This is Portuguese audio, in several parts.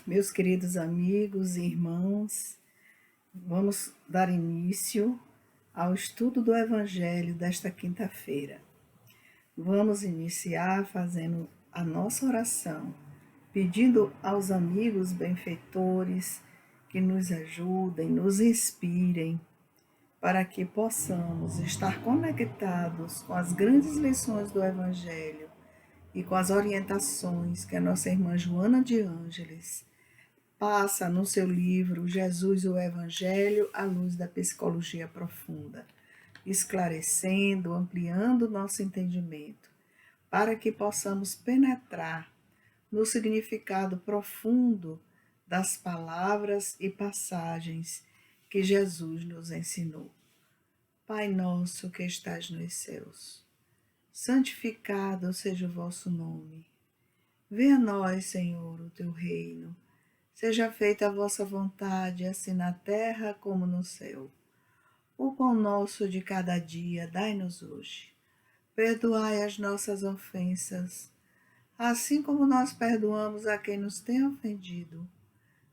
Meus queridos amigos e irmãos, vamos dar início ao estudo do Evangelho desta quinta-feira. Vamos iniciar fazendo a nossa oração, pedindo aos amigos benfeitores que nos ajudem, nos inspirem, para que possamos estar conectados com as grandes lições do Evangelho e com as orientações que a nossa irmã Joana de Ângeles passa no seu livro Jesus o Evangelho à luz da psicologia profunda, esclarecendo, ampliando nosso entendimento, para que possamos penetrar no significado profundo das palavras e passagens que Jesus nos ensinou. Pai nosso que estás nos céus, santificado seja o vosso nome. Venha a nós, Senhor, o teu reino. Seja feita a vossa vontade, assim na terra como no céu. O pão nosso de cada dia dai-nos hoje. Perdoai as nossas ofensas, assim como nós perdoamos a quem nos tem ofendido.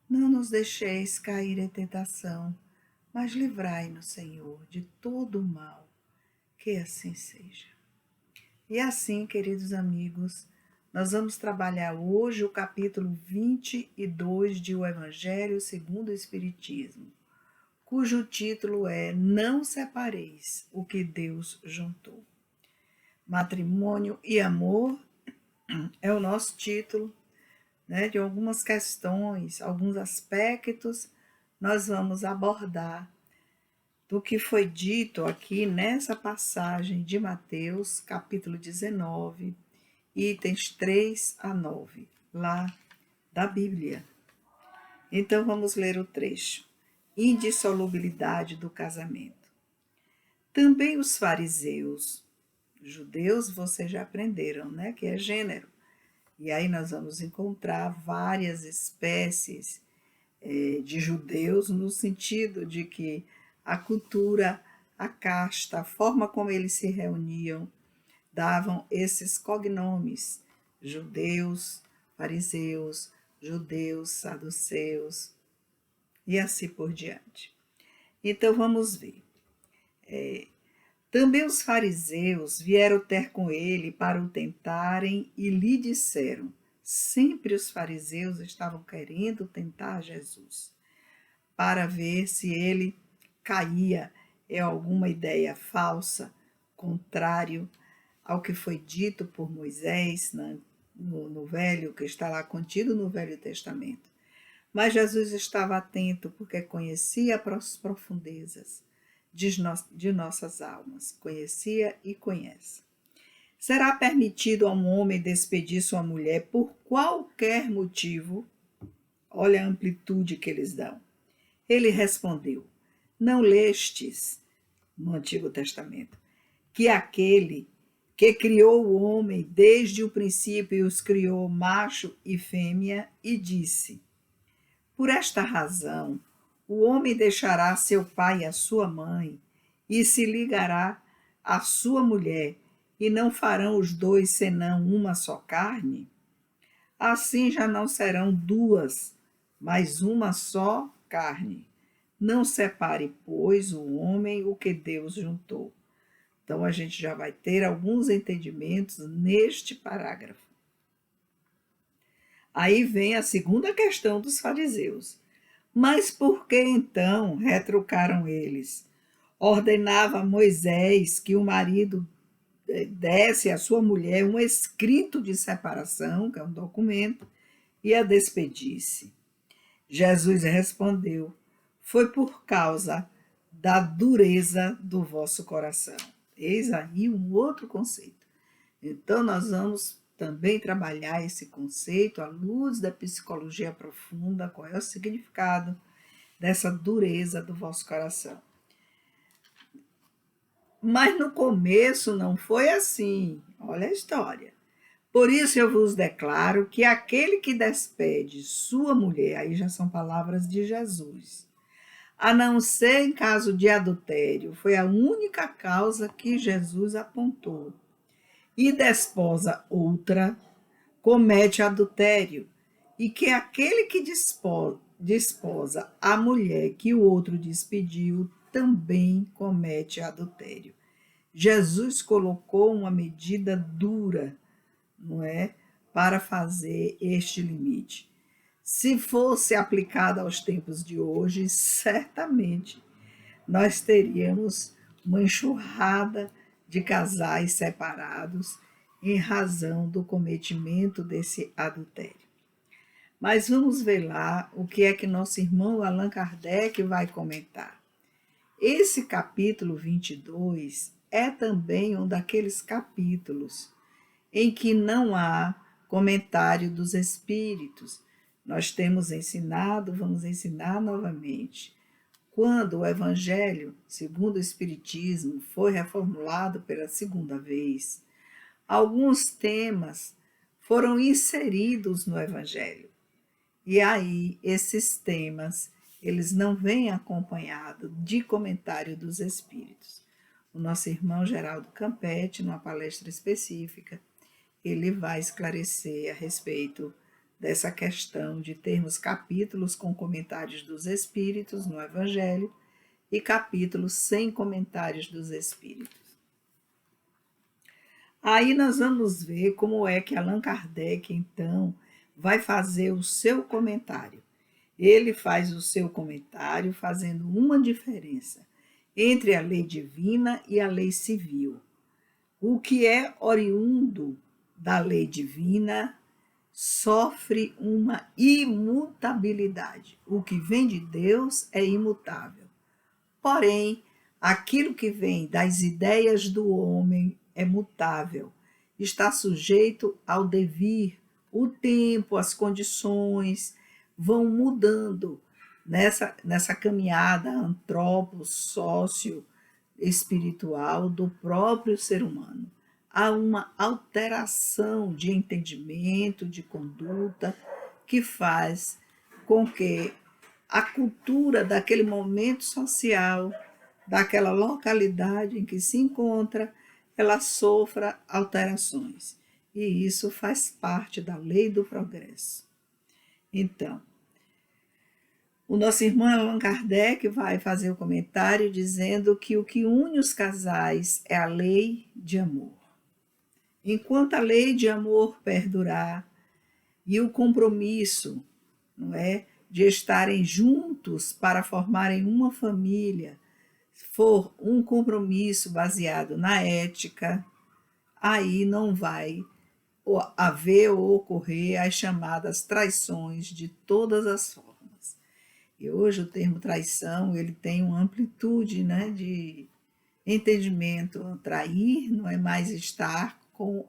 Não nos deixeis cair em tentação, mas livrai-nos, Senhor, de todo o mal. Que assim seja. E assim, queridos amigos, nós vamos trabalhar hoje o capítulo 22 de O Evangelho segundo o Espiritismo, cujo título é Não separeis o que Deus juntou. Matrimônio e amor é o nosso título, de algumas questões, alguns aspectos nós vamos abordar do que foi dito aqui nessa passagem de Mateus, capítulo 19, itens 3 a 9, lá da Bíblia. Então vamos ler o trecho. Indissolubilidade do casamento. Também os fariseus, judeus, vocês já aprenderam, que é gênero. E aí nós vamos encontrar várias espécies de judeus, no sentido de que a cultura, a casta, a forma como eles se reuniam, davam esses cognomes: judeus, fariseus, judeus, saduceus, e assim por diante. Então vamos ver. Também os fariseus vieram ter com ele para o tentarem e lhe disseram. Sempre os fariseus estavam querendo tentar Jesus, para ver se ele caía em alguma ideia falsa, contrário ao que foi dito por Moisés no Velho, que está lá contido no Velho Testamento. Mas Jesus estava atento porque conhecia as profundezas de nossas almas, conhecia e conhece. Será permitido a um homem despedir sua mulher por qualquer motivo? Olha a amplitude que eles dão. Ele respondeu: não lestes no Antigo Testamento que aquele que criou o homem desde o princípio os criou macho e fêmea, e disse: por esta razão, o homem deixará seu pai e a sua mãe, e se ligará à sua mulher, e não farão os dois senão uma só carne? Assim já não serão duas, mas uma só carne. Não separe, pois, o homem o que Deus juntou. Então, a gente já vai ter alguns entendimentos neste parágrafo. Aí vem a segunda questão dos fariseus. Mas por que então, retrucaram eles, ordenava Moisés que o marido desse à sua mulher um escrito de separação, que é um documento, e a despedisse? Jesus respondeu: foi por causa da dureza do vosso coração. Eis aí um outro conceito. Então, nós vamos também trabalhar esse conceito à luz da psicologia profunda, qual é o significado dessa dureza do vosso coração. Mas no começo não foi assim. Olha a história. Por isso eu vos declaro que aquele que despede sua mulher, aí já são palavras de Jesus, a não ser em caso de adultério, foi a única causa que Jesus apontou, e desposa outra, comete adultério, e que aquele que desposa a mulher que o outro despediu também comete adultério. Jesus colocou uma medida dura, não é, para fazer este limite. Se fosse aplicada aos tempos de hoje, certamente nós teríamos uma enxurrada de casais separados em razão do cometimento desse adultério. Mas vamos ver lá o que é que nosso irmão Allan Kardec vai comentar. Esse capítulo 22 é também um daqueles capítulos em que não há comentário dos espíritos. Nós temos ensinado, vamos ensinar novamente. Quando o Evangelho, segundo o Espiritismo, foi reformulado pela segunda vez, alguns temas foram inseridos no Evangelho. E aí, esses temas, eles não vêm acompanhados de comentário dos espíritos. O nosso irmão Geraldo Campetti, numa palestra específica, ele vai esclarecer a respeito dessa questão de termos capítulos com comentários dos espíritos no Evangelho e capítulos sem comentários dos espíritos. Aí nós vamos ver como é que Allan Kardec, então, vai fazer o seu comentário. Ele faz o seu comentário fazendo uma diferença entre a lei divina e a lei civil. O que é oriundo da lei divina sofre uma imutabilidade. O que vem de Deus é imutável. Porém, aquilo que vem das ideias do homem é mutável, está sujeito ao devir. O tempo, as condições vão mudando nessa caminhada antropo-sócio-espiritual do próprio ser humano. Há uma alteração de entendimento, de conduta, que faz com que a cultura daquele momento social, daquela localidade em que se encontra, ela sofra alterações. E isso faz parte da lei do progresso. Então, o nosso irmão Allan Kardec vai fazer o comentário dizendo que o que une os casais é a lei de amor. Enquanto a lei de amor perdurar e o compromisso, não é, de estarem juntos para formarem uma família, for um compromisso baseado na ética, aí não vai haver ou ocorrer as chamadas traições de todas as formas. E hoje o termo traição ele tem uma amplitude, né, de entendimento. Trair não é mais estar com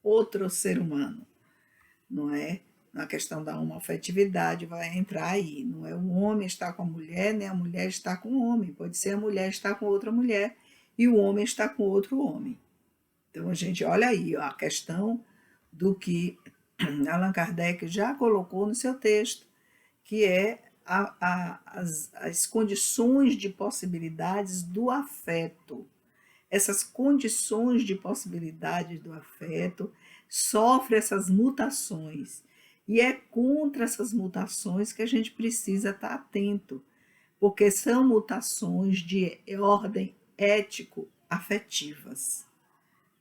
outro ser humano, não é? Na questão da homoafetividade vai entrar aí. Não é o homem estar com a mulher, nem a mulher estar com o homem. Pode ser a mulher estar com outra mulher e o homem estar com outro homem. Então, a gente olha aí ó, a questão do que Allan Kardec já colocou no seu texto, que é as condições de possibilidades do afeto. Essas condições de possibilidade do afeto sofrem essas mutações. E é contra essas mutações que a gente precisa estar atento, porque são mutações de ordem ético-afetivas,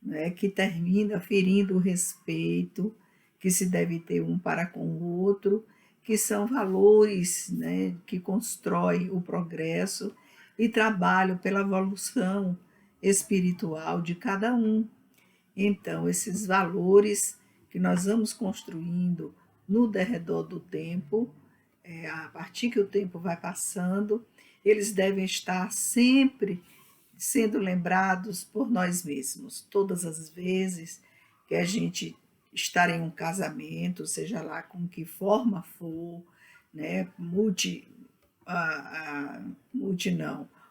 né, que termina ferindo o respeito que se deve ter um para com o outro, que são valores, né, que constroem o progresso e trabalham pela evolução espiritual de cada um. Então, esses valores que nós vamos construindo no derredor do tempo, a partir que o tempo vai passando, eles devem estar sempre sendo lembrados por nós mesmos. Todas as vezes que a gente estar em um casamento, seja lá com que forma for, né,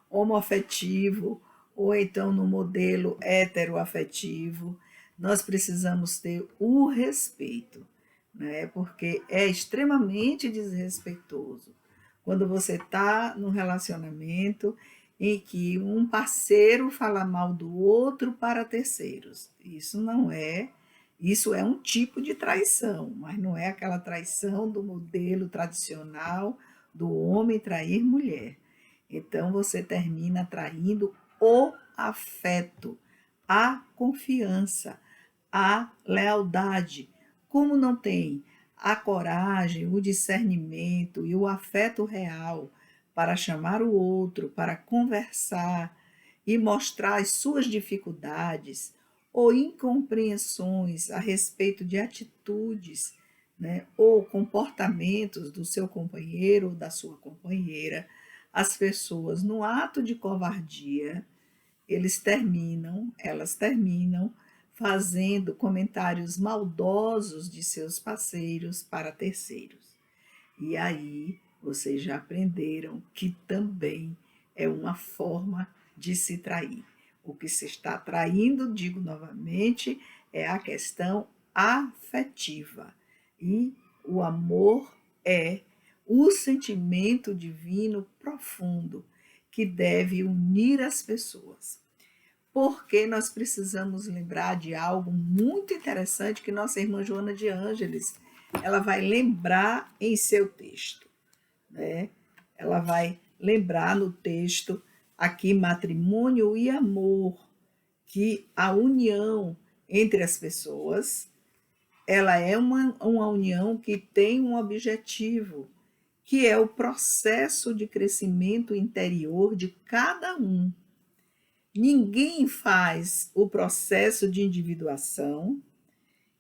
homoafetivo, ou então no modelo heteroafetivo, nós precisamos ter o respeito, né? Porque é extremamente desrespeitoso quando você está num relacionamento em que um parceiro fala mal do outro para terceiros. Isso não é Isso é um tipo de traição, mas não é aquela traição do modelo tradicional do homem trair mulher. Então você termina traindo o afeto, a confiança, a lealdade. Como não tem a coragem, o discernimento e o afeto real para chamar o outro, para conversar e mostrar as suas dificuldades ou incompreensões a respeito de atitudes, né, ou comportamentos do seu companheiro ou da sua companheira, as pessoas, no ato de covardia, elas terminam fazendo comentários maldosos de seus parceiros para terceiros. E aí vocês já aprenderam que também é uma forma de se trair. O que se está traindo, digo novamente, é a questão afetiva. E o amor é o sentimento divino profundo que deve unir as pessoas. Porque nós precisamos lembrar de algo muito interessante que nossa irmã Joana de Ângeles, ela vai lembrar em seu texto, né? Ela vai lembrar no texto aqui matrimônio e amor, que a união entre as pessoas, ela é uma união que tem um objetivo, que é o processo de crescimento interior de cada um. Ninguém faz o processo de individuação,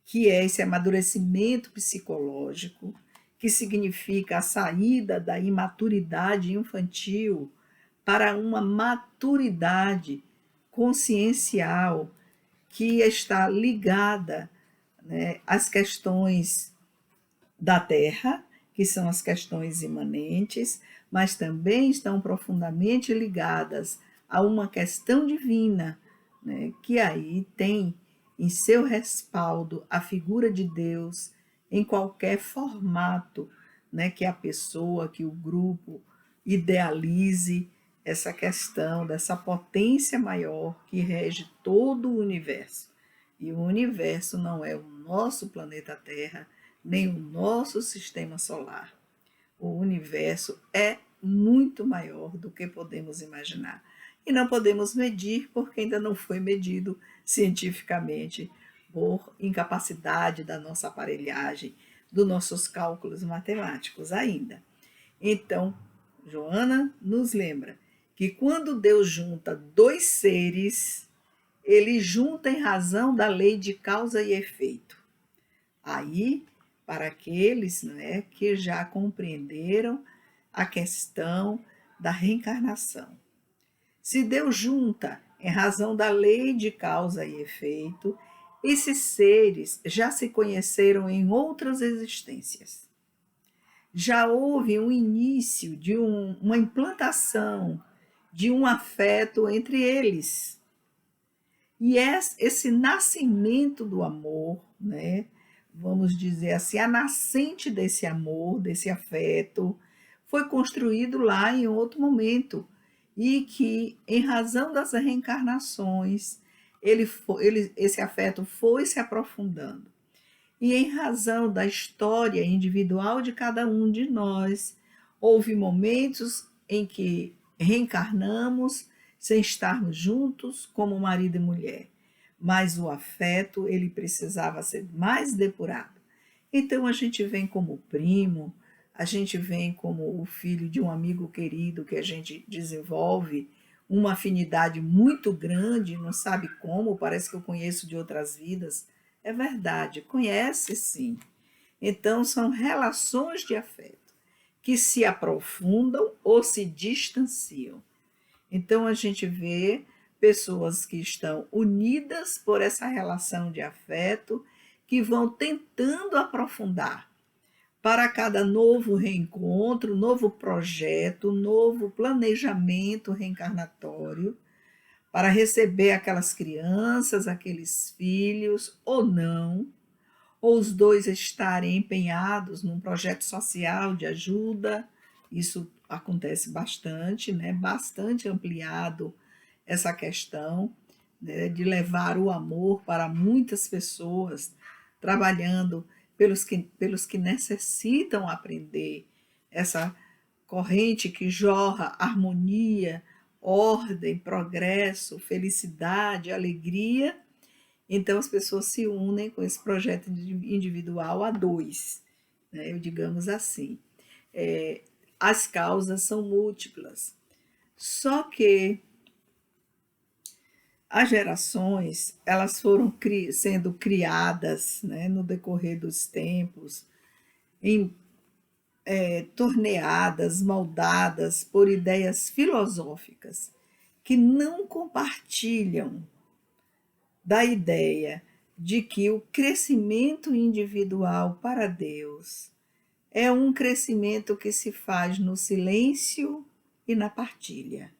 que é esse amadurecimento psicológico, que significa a saída da imaturidade infantil para uma maturidade consciencial que está ligada, né, às questões da Terra, que são as questões imanentes, mas também estão profundamente ligadas a uma questão divina, né, que aí tem em seu respaldo a figura de Deus em qualquer formato, né, que a pessoa, que o grupo idealize essa questão dessa potência maior que rege todo o universo. E o universo não é o nosso planeta Terra, nem o nosso sistema solar. O universo é muito maior do que podemos imaginar. E não podemos medir porque ainda não foi medido cientificamente por incapacidade da nossa aparelhagem, dos nossos cálculos matemáticos ainda. Então, Joana nos lembra que quando Deus junta dois seres, ele junta em razão da lei de causa e efeito. Aí, para aqueles, né, que já compreenderam a questão da reencarnação. Se Deus junta em razão da lei de causa e efeito, esses seres já se conheceram em outras existências. Já houve um início de uma implantação de um afeto entre eles. E esse nascimento do amor, né, vamos dizer assim, a nascente desse amor, desse afeto, foi construído lá em outro momento, e que, em razão das reencarnações, esse afeto foi se aprofundando. E em razão da história individual de cada um de nós, houve momentos em que reencarnamos sem estarmos juntos como marido e mulher, mas o afeto ele precisava ser mais depurado. Então a gente vem como primo, a gente vem como o filho de um amigo querido que a gente desenvolve uma afinidade muito grande, não sabe como, parece que eu conheço de outras vidas. É verdade, conhece sim. Então são relações de afeto que se aprofundam ou se distanciam. Então a gente vê pessoas que estão unidas por essa relação de afeto, que vão tentando aprofundar para cada novo reencontro, novo projeto, novo planejamento reencarnatório, para receber aquelas crianças, aqueles filhos ou não, ou os dois estarem empenhados num projeto social de ajuda. Isso acontece bastante, né? Bastante ampliado essa questão, né, de levar o amor para muitas pessoas trabalhando pelos que necessitam aprender essa corrente que jorra harmonia, ordem, progresso, felicidade, alegria. Então, as pessoas se unem com esse projeto individual a dois, né? Eu digamos assim. As causas são múltiplas, só que as gerações elas foram sendo criadas, né, no decorrer dos tempos, em torneadas, moldadas por ideias filosóficas que não compartilham da ideia de que o crescimento individual para Deus é um crescimento que se faz no silêncio e na partilha.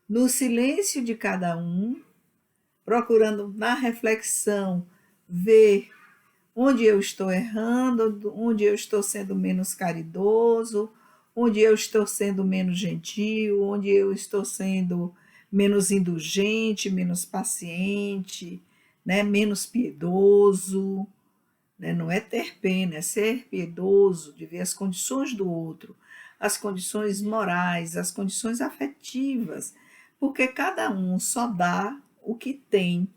No silêncio de cada um, procurando na reflexão ver onde eu estou errando, onde eu estou sendo menos caridoso, onde eu estou sendo menos gentil, onde eu estou sendo menos indulgente, menos paciente, né? Menos piedoso. Né? Não é ter pena, é ser piedoso, de ver as condições do outro, as condições morais, as condições afetivas, porque cada um só dá o que tem,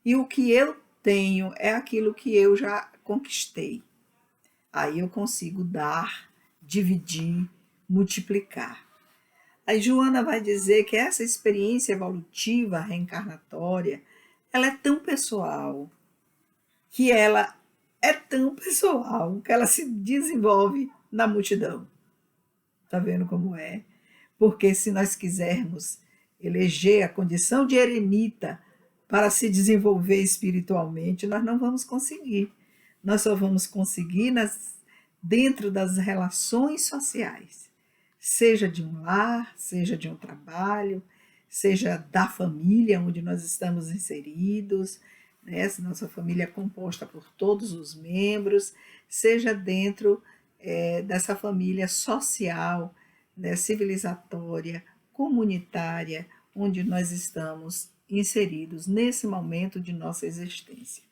e o que eu tenho é aquilo que eu já conquistei. Aí eu consigo dar, dividir, multiplicar. A Joana vai dizer que essa experiência evolutiva reencarnatória, ela é tão pessoal, que ela é tão pessoal, que ela se desenvolve na multidão. Tá vendo como é? Porque se nós quisermos eleger a condição de eremita para se desenvolver espiritualmente, nós não vamos conseguir. Nós só vamos conseguir dentro das relações sociais, seja de um lar, seja de um trabalho, seja da família onde nós estamos inseridos, né? Se nossa família é composta por todos os membros, seja dentro dessa família social, né, civilizatória, comunitária, onde nós estamos inseridos nesse momento de nossa existência.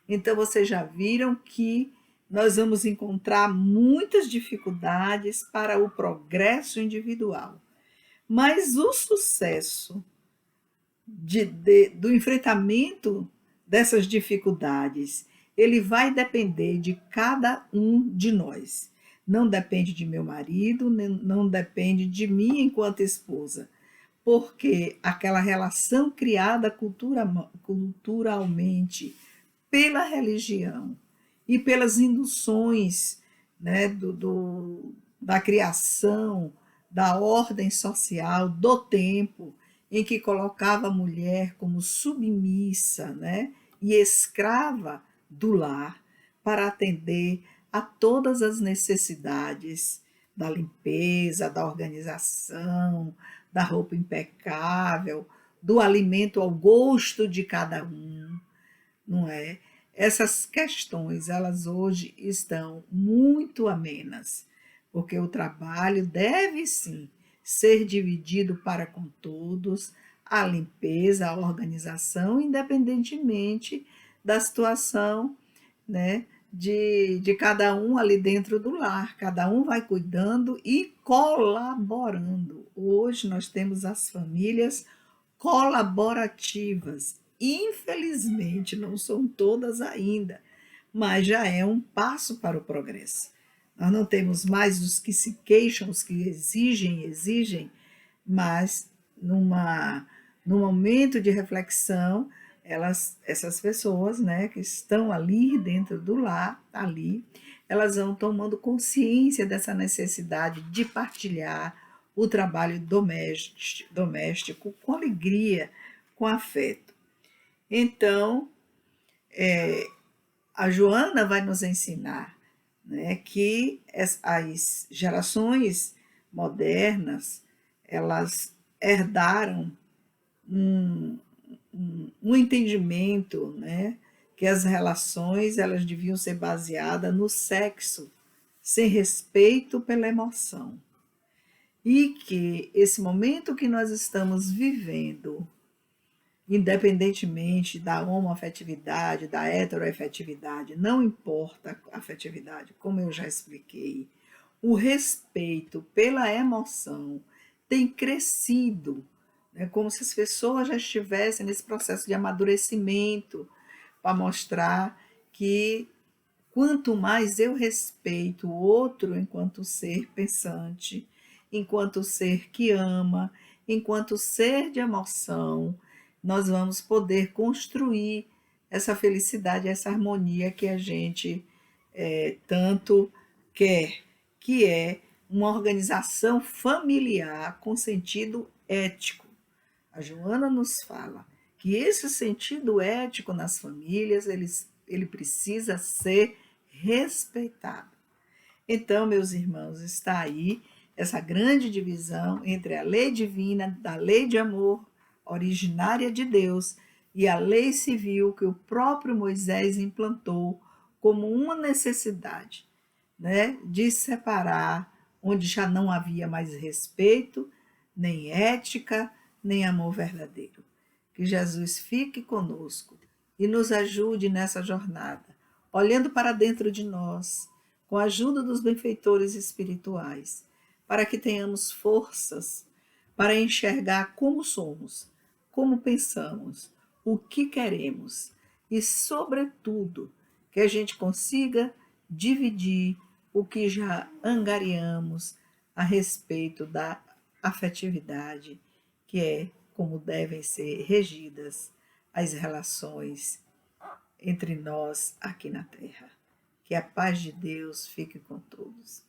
Então, vocês já viram que nós vamos encontrar muitas dificuldades para o progresso individual, mas o sucesso do enfrentamento dessas dificuldades, ele vai depender de cada um de nós. Não depende de meu marido, não depende de mim enquanto esposa, porque aquela relação criada culturalmente pela religião e pelas induções, né, da criação, da ordem social, do tempo, em que colocava a mulher como submissa, né, e escrava do lar para atender a todas as necessidades da limpeza, da organização, da roupa impecável, do alimento ao gosto de cada um, não é? Essas questões, elas hoje estão muito amenas, porque o trabalho deve sim ser dividido para com todos, a limpeza, a organização, independentemente da situação, né, de cada um ali dentro do lar. Cada um vai cuidando e colaborando. Hoje nós temos as famílias colaborativas. Infelizmente, não são todas ainda, mas já é um passo para o progresso. Nós não temos mais os que se queixam, os que exigem, mas num momento de reflexão, essas pessoas, né, que estão ali dentro do lar, elas vão tomando consciência dessa necessidade de partilhar o trabalho doméstico com alegria, com afeto. Então, a Joana vai nos ensinar, né, que as gerações modernas, elas herdaram um entendimento, né, que as relações elas deviam ser baseadas no sexo, sem respeito pela emoção. E que esse momento que nós estamos vivendo independentemente da homoafetividade, da heteroafetividade, não importa a afetividade, como eu já expliquei, o respeito pela emoção tem crescido, né, como se as pessoas já estivessem nesse processo de amadurecimento, para mostrar que quanto mais eu respeito o outro enquanto ser pensante, enquanto ser que ama, enquanto ser de emoção, nós vamos poder construir essa felicidade, essa harmonia que a gente tanto quer, que é uma organização familiar com sentido ético. A Joana nos fala que esse sentido ético nas famílias, ele precisa ser respeitado. Então, meus irmãos, está aí essa grande divisão entre a lei divina, da lei de amor originária de Deus, e a lei civil que o próprio Moisés implantou como uma necessidade, né, de separar, onde já não havia mais respeito, nem ética, nem amor verdadeiro. Que Jesus fique conosco e nos ajude nessa jornada, olhando para dentro de nós, com a ajuda dos benfeitores espirituais, para que tenhamos forças para enxergar como somos, como pensamos, o que queremos e, sobretudo, que a gente consiga dividir o que já angariamos a respeito da afetividade, que é como devem ser regidas as relações entre nós aqui na Terra. Que a paz de Deus fique com todos.